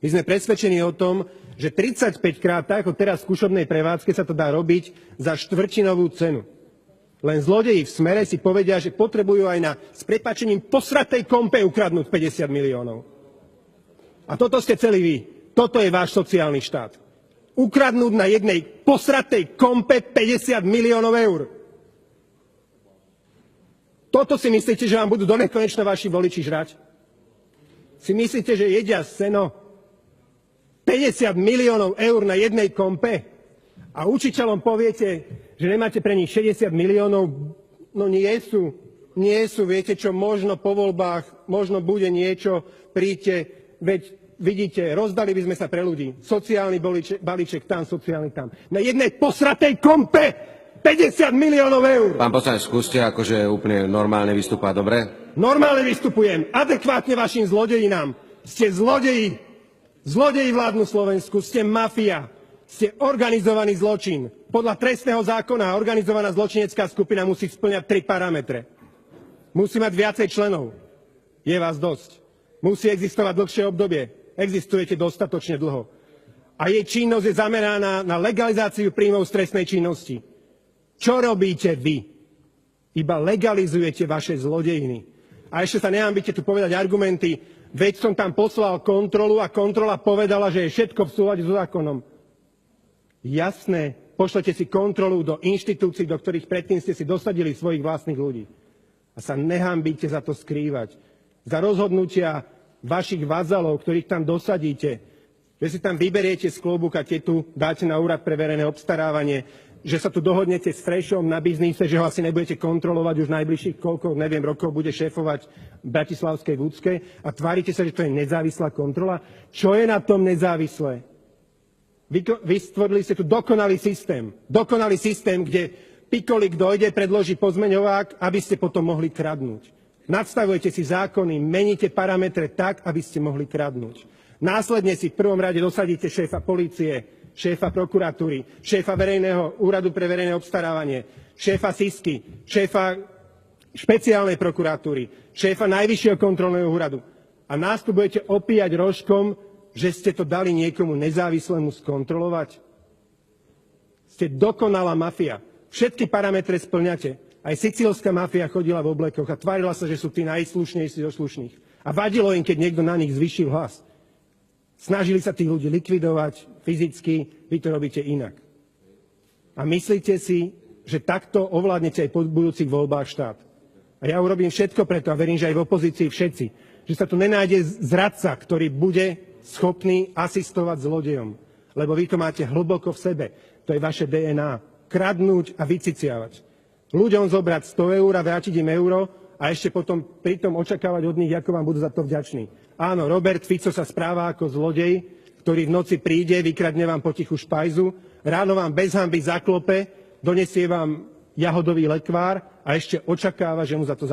My sme presvedčení o tom, že 35 krát, tak ako teraz v skúšobnej prevádzke, sa to dá robiť za štvrtinovú cenu. Len zlodeji v Smere si povedia, že potrebujú aj na s prepáčením posratej kompe ukradnúť 50 miliónov. A toto ste celí vy. Toto je váš sociálny štát. Ukradnúť na jednej posratej kompe 50 miliónov eur. Toto si myslíte, že vám budú donekonečna vaši voliči žrať? Si myslíte, že jedia seno 50 miliónov eur na jednej kompe a učiteľom poviete, že nemáte pre nich 60 miliónov? No nie sú, viete čo, možno po voľbách, možno bude niečo, príďte, veď vidíte, rozdali by sme sa pre ľudí. Sociálny balíček tam, sociálny tam. Na jednej posratej kompe 50 miliónov eur. Pán poslanec, skúste akože úplne normálne vystúpať, dobre? Normálne vystupujem, adekvátne vašim zlodejinám. Ste zlodeji. Zlodeji vládnu Slovensku, ste mafia. Ste organizovaný zločin. Podľa trestného zákona organizovaná zločinecká skupina musí spĺňať 3 parametre. Musí mať viacej členov. Je vás dosť. Musí existovať dlhšie obdobie. Existujete dostatočne dlho. A jej činnosť je zameraná na legalizáciu príjmov z trestnej činnosti. Čo robíte vy? Iba legalizujete vaše zlodejiny. A ešte sa nehambíte tu povedať argumenty, veď som tam poslal kontrolu a kontrola povedala, že je všetko v súlade so zákonom. Jasné, pošlete si kontrolu do inštitúcií, do ktorých predtým ste si dosadili svojich vlastných ľudí. A sa nehambíte za to skrývať. Za rozhodnutia vašich vazalov, ktorých tam dosadíte, že si tam vyberiete z klobúka tetu, dáte na úrad pre verejné obstarávanie, že sa tu dohodnete s Frešom na biznise, že ho asi nebudete kontrolovať už najbližších rokov bude šéfovať v bratislavskej Vúckej a tvárite sa, že to je nezávislá kontrola. Čo je na tom nezávislé? Vy stvorili ste tu dokonalý systém, kde Pikolík dojde, predloží pozmeňovák, aby ste potom mohli kradnúť. Nadstavujete si zákony, meníte parametre tak, aby ste mohli kradnúť. Následne si v prvom rade dosadíte šéfa polície, šéfa prokuratúry, šéfa verejného úradu pre verejné obstarávanie, šéfa SISky, šéfa špeciálnej prokuratúry, šéfa Najvyššieho kontrolného úradu. A nás tu budete opíjať rožkom, že ste to dali niekomu nezávislému skontrolovať? Ste dokonalá mafia. Všetky parametre spĺňate. Aj sicílska mafia chodila v oblekoch a tvárila sa, že sú tí najslušnejší zo slušných. A vadilo im, keď niekto na nich zvýšil hlas. Snažili sa tých ľudí likvidovať fyzicky, vy to robíte inak. A myslíte si, že takto ovládnete aj po budúcich voľbách štát. A ja urobím všetko preto, a verím, že aj v opozícii všetci, že sa tu nenájde zradca, ktorý bude schopný asistovať zlodejom. Lebo vy to máte hlboko v sebe. To je vaše DNA. Kradnúť a vyciciavať. Ľuďom zobrať 100 eur a vrátiť im euro a ešte potom pritom očakávať od nich, ako vám budú za to vďační. Áno, Robert Fico sa správa ako zlodej, ktorý v noci príde, vykradne vám potichu špajzu, ráno vám bez hanby zaklope, donesie vám jahodový lekvár a ešte očakáva, že mu za to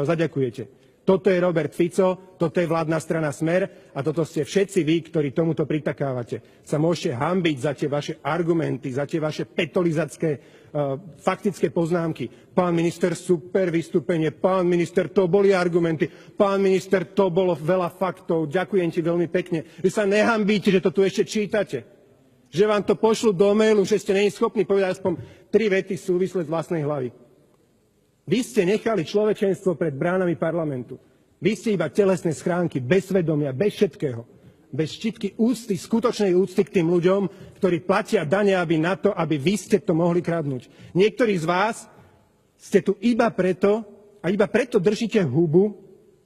zaďakujete. Toto je Robert Fico, toto je vládna strana Smer a toto ste všetci vy, ktorí tomuto pritakávate. Sa môžete hanbiť za tie vaše argumenty, za tie vaše petolizacké faktické poznámky. Pán minister, super vystúpenie, pán minister, to boli argumenty, pán minister, to bolo veľa faktov, ďakujem ti veľmi pekne. Vy sa nehanbíte, že to tu ešte čítate. Že vám to pošlu do mailu, že ste nie schopní povedať aspoň 3 vety súvisle z vlastnej hlavy. Vy ste nechali človečenstvo pred bránami parlamentu. Vy ste iba telesné schránky, bez svedomia, bez všetkého. Bez štítky úcty, skutočnej úcty k tým ľuďom, ktorí platia dane, aby vy ste to mohli kradnúť. Niektorí z vás ste tu iba preto držíte hubu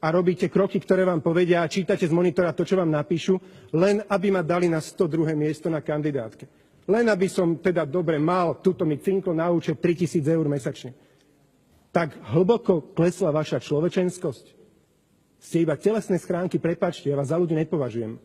a robíte kroky, ktoré vám povedia a čítate z monitora to, čo vám napíšu, len aby ma dali na 102. miesto na kandidátke. Len aby som teda dobre mal, tuto mi cinklo na účet 3 000 eur mesačne. Tak hlboko klesla vaša človečenskosť. Ste iba telesné schránky, prepáčte, ja vás za ľudí nepovažujem.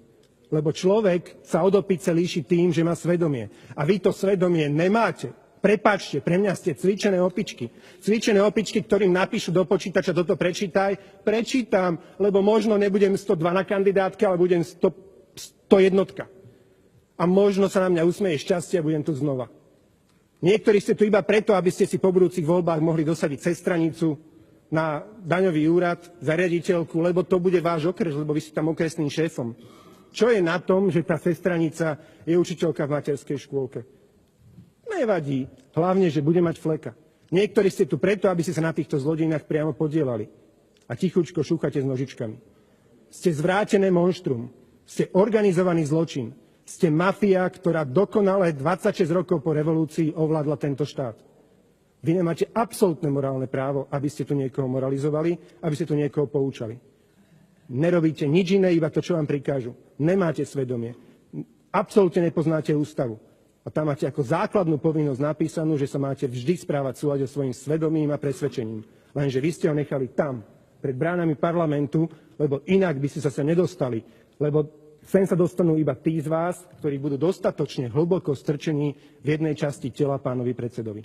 Lebo človek sa od opice líši tým, že má svedomie. A vy to svedomie nemáte. Prepáčte, pre mňa ste cvičené opičky. Cvičené opičky, ktorým napíšu do počítača, toto prečítaj. Prečítam, lebo možno nebudem 102 na kandidátke, ale budem 101. A možno sa na mňa usmeje šťastie a budem tu znova. Niektorí ste tu iba preto, aby ste si po budúcich voľbách mohli dosadiť cestranicu na daňový úrad za riaditeľku, lebo to bude váš okres, lebo vy ste tam okresným šéfom. Čo je na tom, že tá sestranica je učiteľka v materskej škôlke? Nevadí, hlavne, že bude mať fleka. Niektorí ste tu preto, aby ste sa na týchto zlodejinách priamo podielali. A tichučko šúchate s nožičkami. Ste zvrátené monštrum. Ste organizovaný zločin. Ste mafia, ktorá dokonale 26 rokov po revolúcii ovládla tento štát. Vy nemáte absolútne morálne právo, aby ste tu niekoho moralizovali, aby ste tu niekoho poučali. Nerobíte nič iné, iba to, čo vám prikážu. Nemáte svedomie. Absolútne nepoznáte ústavu. A tam máte ako základnú povinnosť napísanú, že sa máte vždy správať v súlade so svojím svedomím a presvedčením. Lenže vy ste ho nechali tam, pred bránami parlamentu, lebo inak by ste sa nedostali. Lebo sem sa dostanú iba tí z vás, ktorí budú dostatočne hlboko strčení v jednej časti tela pánovi predsedovi.